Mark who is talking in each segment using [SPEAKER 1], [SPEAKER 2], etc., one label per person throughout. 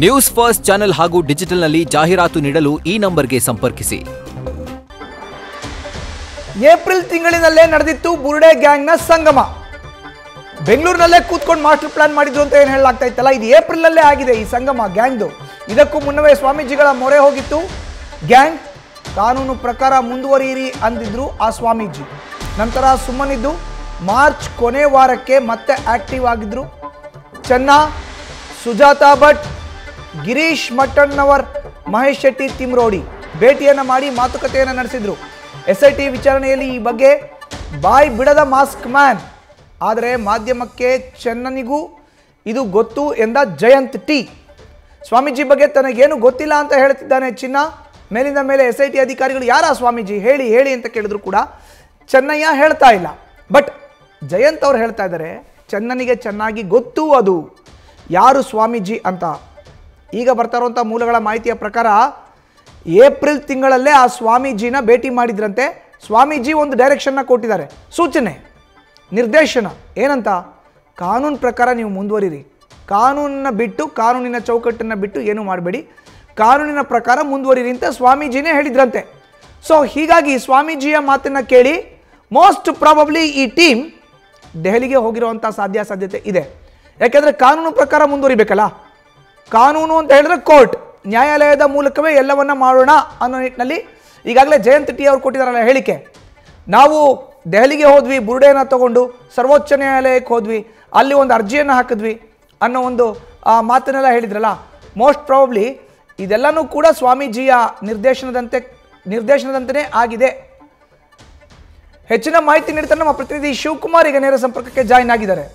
[SPEAKER 1] News first channel ಹಾಗೂ ಡಿಜಿಟಲ್ನಲ್ಲಿ ಜಾಹೀರಾತು ನೀಡಲು ಈ ನಂಬರ್ಗೆ ಸಂಪರ್ಕಿಸಿ.
[SPEAKER 2] ಏಪ್ರಿಲ್ ತಿಂಗಳಿನಲ್ಲೇ ನಡೆದಿತ್ತು ಬುರುಡೆ ಗ್ಯಾಂಗ್ನ ಸಂಗಮ. ಬೆಂಗಳೂರಿನಲ್ಲೇ ಕೂತ್ಕೊಂಡು ಮಾಸ್ಟರ್ ಪ್ಲಾನ್ ಮಾಡಿದ್ರು ಅಂತ ಏನು ಹೇಳಲಾಗ್ತಾ ಇತ್ತಲ್ಲ, ಇದು ಏಪ್ರಿಲ್ ಆಗಿದೆ ಈ ಸಂಗಮ ಗ್ಯಾಂಗ್ದು. ಇದಕ್ಕೂ ಮುನ್ನವೇ ಸ್ವಾಮೀಜಿಗಳ ಮೊರೆ ಹೋಗಿತ್ತು ಗ್ಯಾಂಗ್. ಕಾನೂನು ಪ್ರಕಾರ ಮುಂದುವರಿಯಿರಿ ಅಂದಿದ್ರು ಆ ಸ್ವಾಮೀಜಿ. ನಂತರ ಸುಮ್ಮನಿದ್ದು ಮಾರ್ಚ್ ಕೊನೆ ವಾರಕ್ಕೆ ಮತ್ತೆ ಆಕ್ಟಿವ್ ಆಗಿದ್ರು. ಚೆನ್ನಾ, ಸುಜಾತಾ ಭಟ್, ಗಿರೀಶ್ ಮಟ್ಟಣ್ಣವರ್, ಮಹೇಶ್ ಶೆಟ್ಟಿ ತಿಮ್ರೋಡಿ ಭೇಟಿಯನ್ನು ಮಾಡಿ ಮಾತುಕತೆಯನ್ನು ನಡೆಸಿದ್ರು. SIT ವಿಚಾರಣೆಯಲ್ಲಿ ಈ ಬಗ್ಗೆ ಬಾಯ್ ಬಿಡದ ಮಾಸ್ಕ್ ಮ್ಯಾನ್. ಆದರೆ ಮಾಧ್ಯಮಕ್ಕೆ ಚೆನ್ನನಿಗೂ ಇದು ಗೊತ್ತು ಎಂದ ಜಯಂತ್ ಟಿ. ಸ್ವಾಮೀಜಿ ಬಗ್ಗೆ ತನಗೇನು ಗೊತ್ತಿಲ್ಲ ಅಂತ ಹೇಳ್ತಿದ್ದಾನೆ ಚಿನ್ನ. ಮೇಲಿಂದ ಮೇಲೆ SIT ಅಧಿಕಾರಿಗಳು ಯಾರ ಸ್ವಾಮೀಜಿ ಹೇಳಿ ಹೇಳಿ ಅಂತ ಕೇಳಿದ್ರು ಕೂಡ ಚೆನ್ನಯ್ಯ ಹೇಳ್ತಾ ಇಲ್ಲ. ಬಟ್ ಜಯಂತ್ ಅವ್ರು ಹೇಳ್ತಾ ಇದ್ದಾರೆ ಚೆನ್ನನಿಗೆ ಚೆನ್ನಾಗಿ ಗೊತ್ತು ಅದು ಯಾರು ಸ್ವಾಮೀಜಿ ಅಂತ. ಈಗ ಬರ್ತಾ ಇರುವಂಥ ಮೂಲಗಳ ಮಾಹಿತಿಯ ಪ್ರಕಾರ ಏಪ್ರಿಲ್ ತಿಂಗಳಲ್ಲೇ ಆ ಸ್ವಾಮೀಜಿನ ಭೇಟಿ ಮಾಡಿದ್ರಂತೆ. ಸ್ವಾಮೀಜಿ ಒಂದು ಡೈರೆಕ್ಷನ್ನ ಕೊಟ್ಟಿದ್ದಾರೆ, ಸೂಚನೆ, ನಿರ್ದೇಶನ. ಏನಂತ? ಕಾನೂನು ಪ್ರಕಾರ ನೀವು ಮುಂದುವರಿರಿ, ಕಾನೂನನ್ನ ಬಿಟ್ಟು, ಕಾನೂನಿನ ಚೌಕಟ್ಟನ್ನು ಬಿಟ್ಟು ಏನು ಮಾಡಬೇಡಿ, ಕಾನೂನಿನ ಪ್ರಕಾರ ಮುಂದುವರಿರಿ ಅಂತ ಸ್ವಾಮೀಜಿನೇ ಹೇಳಿದ್ರಂತೆ. ಸೊ ಹೀಗಾಗಿ ಸ್ವಾಮೀಜಿಯ ಮಾತನ್ನು ಕೇಳಿ ಮೋಸ್ಟ್ ಪ್ರಾಬಬ್ಲಿ ಈ ಟೀಮ್ ದೆಹಲಿಗೆ ಹೋಗಿರುವಂಥ ಸಾಧ್ಯತೆ ಇದೆ. ಯಾಕೆಂದರೆ ಕಾನೂನು ಪ್ರಕಾರ ಮುಂದುವರಿಬೇಕಲ್ಲ. ಕಾನೂನು ಅಂತ ಹೇಳಿದ್ರೆ ಕೋರ್ಟ್, ನ್ಯಾಯಾಲಯದ ಮೂಲಕವೇ ಎಲ್ಲವನ್ನ ಮಾಡೋಣ ಅನ್ನೋ ನಿಟ್ಟಿನಲ್ಲಿ ಈಗಾಗಲೇ ಜಯಂತ್ ಟಿ ಅವರು ಕೊಟ್ಟಿದ್ದಾರಲ್ಲ ಹೇಳಿಕೆ. ನಾವು ದೆಹಲಿಗೆ ಹೋದ್ವಿ, ಬುರುಡೆಯನ್ನು ತಗೊಂಡು ಸರ್ವೋಚ್ಚ ನ್ಯಾಯಾಲಯಕ್ಕೆ ಹೋದ್ವಿ, ಅಲ್ಲಿ ಒಂದು ಅರ್ಜಿಯನ್ನು ಹಾಕಿದ್ವಿ ಅನ್ನೋ ಒಂದು ಮಾತನ್ನೆಲ್ಲ ಹೇಳಿದ್ರಲ್ಲ. ಮೋಸ್ಟ್ ಪ್ರಾಬಬ್ಲಿ ಇದೆಲ್ಲನೂ ಕೂಡ ಸ್ವಾಮೀಜಿಯ ನಿರ್ದೇಶನದಂತೆಯೇ ಆಗಿದೆ. ಹೆಚ್ಚಿನ ಮಾಹಿತಿ ನೀಡ್ತಾರೆ ನಮ್ಮ ಪ್ರತಿನಿಧಿ ಶಿವಕುಮಾರ್ ಈಗ ನೇರ ಸಂಪರ್ಕಕ್ಕೆ ಜಾಯಿನ್ ಆಗಿದ್ದಾರೆ.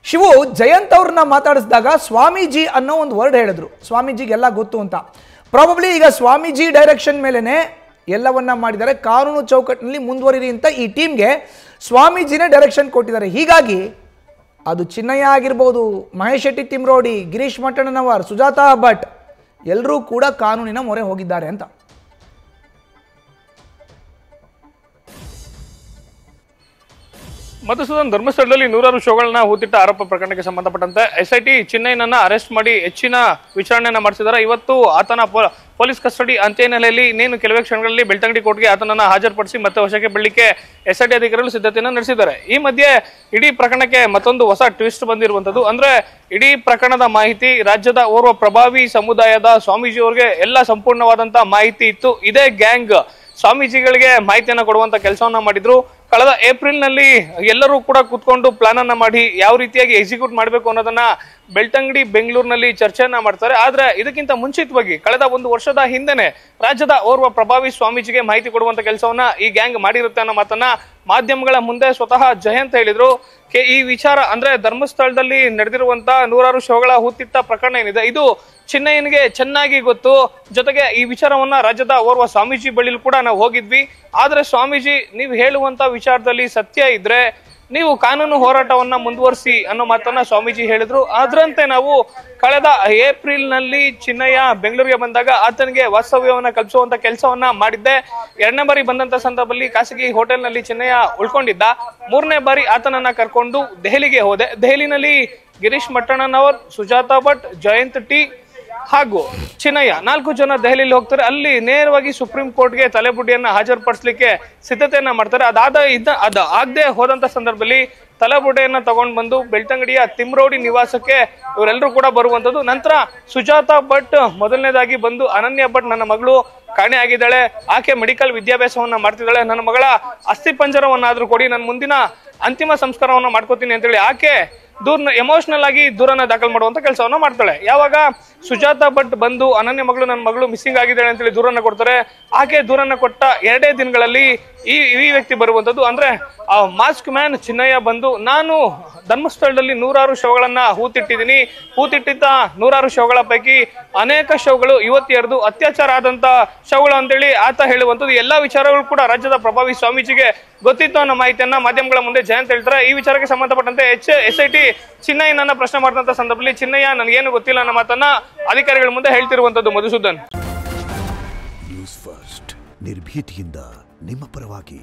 [SPEAKER 2] ಶಿವು, ಜಯಂತ್ ಅವ್ರನ್ನ ಮಾತಾಡಿಸಿದಾಗ ಸ್ವಾಮೀಜಿ ಅನ್ನೋ ಒಂದು ವರ್ಡ್ ಹೇಳಿದ್ರು. ಸ್ವಾಮೀಜಿಗೆಲ್ಲ ಗೊತ್ತು ಅಂತ. ಪ್ರಾಬಬ್ಲಿ ಈಗ ಸ್ವಾಮೀಜಿ ಡೈರೆಕ್ಷನ್ ಮೇಲೆನೆ ಎಲ್ಲವನ್ನ ಮಾಡಿದ್ದಾರೆ. ಕಾನೂನು ಚೌಕಟ್ಟಿನಲ್ಲಿ ಮುಂದುವರಿರಿ ಅಂತ ಈ ಟೀಮ್ಗೆ ಸ್ವಾಮೀಜಿನೇ ಡೈರೆಕ್ಷನ್ ಕೊಟ್ಟಿದ್ದಾರೆ. ಹೀಗಾಗಿ ಅದು ಚಿನ್ನಯ್ಯ ಆಗಿರ್ಬೋದು, ಮಹೇಶ್ ಶೆಟ್ಟಿ ತಿಮ್ರೋಡಿ, ಗಿರೀಶ್ ಮಟ್ಟಣ್ಣನವರ್, ಸುಜಾತಾ ಭಟ್ ಎಲ್ಲರೂ ಕೂಡ ಕಾನೂನಿನ ಮೊರೆ ಹೋಗಿದ್ದಾರೆ ಅಂತ.
[SPEAKER 3] ಮಧುಸೂದನ್, ಧರ್ಮಸ್ಥಳದಲ್ಲಿ ನೂರಾರು ಶೋಗಳನ್ನ ಹೂತಿಟ್ಟ ಆರೋಪ ಪ್ರಕರಣಕ್ಕೆ ಸಂಬಂಧಪಟ್ಟಂತೆ SIT ಚಿನ್ನಯ್ಯನನ್ನ ಅರೆಸ್ಟ್ ಮಾಡಿ ಹೆಚ್ಚಿನ ವಿಚಾರಣೆಯನ್ನ ಮಾಡಿಸಿದ್ದಾರೆ. ಇವತ್ತು ಆತನ ಪೊಲೀಸ್ ಕಸ್ಟಡಿ ಅಂತ್ಯ ಹಿನ್ನೆಲೆಯಲ್ಲಿ ಇನ್ನೇನು ಕೆಲವೇ ಕ್ಷಣಗಳಲ್ಲಿ ಬೆಳ್ತಂಗಡಿ ಕೋರ್ಟ್ಗೆ ಆತನನ್ನ ಹಾಜರುಪಡಿಸಿ ಮತ್ತೆ ವಶಕ್ಕೆ ಬೀಳಲಿಕ್ಕೆ SIT ಅಧಿಕಾರಿಗಳು ಸಿದ್ಧತೆಯನ್ನು ನಡೆಸಿದ್ದಾರೆ. ಈ ಮಧ್ಯೆ ಇಡೀ ಪ್ರಕರಣಕ್ಕೆ ಮತ್ತೊಂದು ಹೊಸ ಟ್ವಿಸ್ಟ್ ಬಂದಿರುವಂತದ್ದು. ಅಂದ್ರೆ ಇಡೀ ಪ್ರಕರಣದ ಮಾಹಿತಿ ರಾಜ್ಯದ ಓರ್ವ ಪ್ರಭಾವಿ ಸಮುದಾಯದ ಸ್ವಾಮೀಜಿ ಅವರಿಗೆ ಎಲ್ಲ ಸಂಪೂರ್ಣವಾದಂತಹ ಮಾಹಿತಿ ಇತ್ತು. ಇದೇ ಗ್ಯಾಂಗ್ ಸ್ವಾಮೀಜಿಗಳಿಗೆ ಮಾಹಿತಿಯನ್ನ ಕೊಡುವಂತ ಕೆಲಸವನ್ನ ಮಾಡಿದ್ರು. ಕಳೆದ ಏಪ್ರಿಲ್ ನಲ್ಲಿ ಎಲ್ಲರೂ ಕೂಡ ಕೂತ್ಕೊಂಡು ಪ್ಲಾನ್ ಅನ್ನ ಮಾಡಿ ಯಾವ ರೀತಿಯಾಗಿ ಎಕ್ಸಿಕ್ಯೂಟ್ ಮಾಡಬೇಕು ಅನ್ನೋದನ್ನ ಬೆಳ್ತಂಗಡಿ ಬೆಂಗಳೂರಿನಲ್ಲಿ ಚರ್ಚೆಯನ್ನ ಮಾಡ್ತಾರೆ. ಆದ್ರೆ ಇದಕ್ಕಿಂತ ಮುಂಚಿತವಾಗಿ ಕಳೆದ ಒಂದು ವರ್ಷದ ಹಿಂದೆನೆ ರಾಜ್ಯದ ಓರ್ವ ಪ್ರಭಾವಿ ಸ್ವಾಮೀಜಿಗೆ ಮಾಹಿತಿ ಕೊಡುವಂತ ಕೆಲಸವನ್ನ ಈ ಗ್ಯಾಂಗ್ ಮಾಡಿರುತ್ತೆ ಅನ್ನೋ ಮಾತನ್ನ ಮಾಧ್ಯಮಗಳ ಮುಂದೆ ಸ್ವತಃ ಜಯಂತ್ ಹೇಳಿದ್ರು. ಈ ವಿಚಾರ ಅಂದ್ರೆ ಧರ್ಮಸ್ಥಳದಲ್ಲಿ ನಡೆದಿರುವಂತ ನೂರಾರು ಶವಗಳ ಹೂತಿಟ್ಟ ಪ್ರಕರಣ ಏನಿದೆ ಇದು ಚಿನ್ನಯ್ಯನಿಗೆ ಚೆನ್ನಾಗಿ ಗೊತ್ತು. ಜೊತೆಗೆ ಈ ವಿಚಾರವನ್ನ ರಾಜ್ಯದ ಓರ್ವ ಸ್ವಾಮೀಜಿ ಬಳಿಲೂ ಕೂಡ ನಾವು ಹೋಗಿದ್ವಿ. ಆದ್ರೆ ಸ್ವಾಮೀಜಿ, ನೀವು ಹೇಳುವಂತ ವಿಚಾರದಲ್ಲಿ ಸತ್ಯ ಇದ್ರೆ ನೀವು ಕಾನೂನು ಹೋರಾಟವನ್ನ ಮುಂದುವರಿಸಿ ಅನ್ನೋ ಮಾತನ್ನ ಸ್ವಾಮೀಜಿ ಹೇಳಿದ್ರು. ಅದರಂತೆ ನಾವು ಕಳೆದ ಏಪ್ರಿಲ್ ನಲ್ಲಿ ಚಿನ್ನಯ್ಯ ಬೆಂಗಳೂರಿಗೆ ಬಂದಾಗ ಆತನಿಗೆ ವಾಸ್ತವ್ಯವನ್ನ ಕಲ್ಪಿಸುವಂತ ಕೆಲಸವನ್ನ ಮಾಡಿದ್ದೆ. 2ನೇ ಬಾರಿ ಬಂದಂತ ಸಂದರ್ಭದಲ್ಲಿ ಖಾಸಗಿ ಹೋಟೆಲ್ ನಲ್ಲಿ ಚಿನ್ನಯ್ಯ ಉಳ್ಕೊಂಡಿದ್ದ. 3ನೇ ಬಾರಿ ಆತನನ್ನ ಕರ್ಕೊಂಡು ದೆಹಲಿಗೆ ಹೋದೆ. ದೆಹಲಿನಲ್ಲಿ ಗಿರೀಶ್ ಮಟ್ಟಣ್ಣನವರ್, ಸುಜಾತಾ ಭಟ್, ಜಯಂತ್ ಟಿ ಹಾಗೂ ಚಿನ್ನಯ್ಯ 4 ಜನ ದೆಹಲಿಯಲ್ಲಿ ಹೋಗ್ತಾರೆ. ಅಲ್ಲಿ ನೇರವಾಗಿ ಸುಪ್ರೀಂ ಕೋರ್ಟ್ಗೆ ತಲೆಬುಡ್ಡಿಯನ್ನ ಹಾಜರುಪಡಿಸಲಿಕ್ಕೆ ಸಿದ್ಧತೆಯನ್ನ ಮಾಡ್ತಾರೆ. ಅದು ಆಗದೆ ಹೋದಂತ ಸಂದರ್ಭದಲ್ಲಿ ತಲೆಬುಡ್ಡೆಯನ್ನ ತಗೊಂಡು ಬಂದು ಬೆಳ್ತಂಗಡಿಯ ತಿಮ್ರೋಡಿ ನಿವಾಸಕ್ಕೆ ಇವರೆಲ್ಲರೂ ಕೂಡ ಬರುವಂತದ್ದು. ನಂತರ ಸುಜಾತಾ ಭಟ್ ಮೊದಲನೇದಾಗಿ ಬಂದು, ಅನನ್ಯ ಭಟ್ ನನ್ನ ಮಗಳು ಕಾಣೆ ಆಗಿದ್ದಾಳೆ, ಆಕೆ ಮೆಡಿಕಲ್ ವಿದ್ಯಾಭ್ಯಾಸವನ್ನ ಮಾಡ್ತಿದ್ದಾಳೆ, ನನ್ನ ಮಗಳ ಅಸ್ಥಿ ಪಂಜರವನ್ನಾದ್ರೂ ಕೊಡಿ, ನನ್ನ ಮುಂದಿನ ಅಂತಿಮ ಸಂಸ್ಕಾರವನ್ನ ಮಾಡ್ಕೋತೀನಿ ಅಂತೇಳಿ ಆಕೆ ಎಮೋಷನಲ್ ಆಗಿ ದೂರನ್ನ ದಾಖಲು ಮಾಡುವಂತ ಕೆಲಸವನ್ನ ಮಾಡ್ತಾಳೆ. ಯಾವಾಗ ಸುಜಾತಾ ಭಟ್ ಬಂದು ಅನನ್ಯ ಮಗಳು, ನನ್ನ ಮಗಳು ಮಿಸ್ಸಿಂಗ್ ಆಗಿದ್ದಾಳೆ ಅಂತೇಳಿ ದೂರನ್ನ ಕೊಡ್ತಾರೆ, ಆಕೆ ದೂರನ್ನ ಕೊಟ್ಟ 2 ದಿನಗಳಲ್ಲಿ ಈ ವ್ಯಕ್ತಿ ಬರುವಂತದ್ದು. ಅಂದ್ರೆ ಮಾಸ್ಕ್ ಮ್ಯಾನ್ ಚಿನ್ನಯ್ಯ ಬಂದು, ನಾನು ಧರ್ಮಸ್ಥಳದಲ್ಲಿ ನೂರಾರು ಶವಗಳನ್ನ ಹೂತಿಟ್ಟಿದ್ದೀನಿ, ಹೂತಿಟ್ಟಿದ್ದ ನೂರಾರು ಶವಗಳ ಪೈಕಿ ಅನೇಕ ಶವಗಳು ಯುವತಿಯರದು ಅತ್ಯಾಚಾರ ಆದಂತ ಶವಗಳು ಅಂತೇಳಿ ಆತ ಹೇಳುವಂಥದ್ದು. ಎಲ್ಲಾ ವಿಚಾರಗಳು ಕೂಡ ರಾಜ್ಯದ ಪ್ರಭಾವಿ ಸ್ವಾಮೀಜಿಗೆ ಗೊತ್ತಿತ್ತು ಅನ್ನೋ ಮಾಹಿತಿಯನ್ನ ಮಾಧ್ಯಮಗಳ ಮುಂದೆ ಜಯಂತ್ ಹೇಳ್ತಾರೆ. ಈ ವಿಚಾರಕ್ಕೆ ಸಂಬಂಧಪಟ್ಟಂತೆ SIT ಚಿನ್ನಯ್ಯನನ್ನ ಪ್ರಶ್ನೆ ಮಾಡಿದಂತ ಸಂದರ್ಭದಲ್ಲಿ ಚಿನ್ನಯ್ಯ ನನಗೇನು ಗೊತ್ತಿಲ್ಲ ಅನ್ನೋ ಮಾತನ್ನ ಅಧಿಕಾರಿಗಳ ಮುಂದೆ ಹೇಳ್ತಿರುವಂತದ್ದು. ಮಧುಸೂದನ್,
[SPEAKER 4] ನ್ಯೂಸ್ ಫಸ್ಟ್ ನಿರ್ಭೀತಿಯಿಂದ ನಿಮ್ಮ ಪರವಾಗಿ.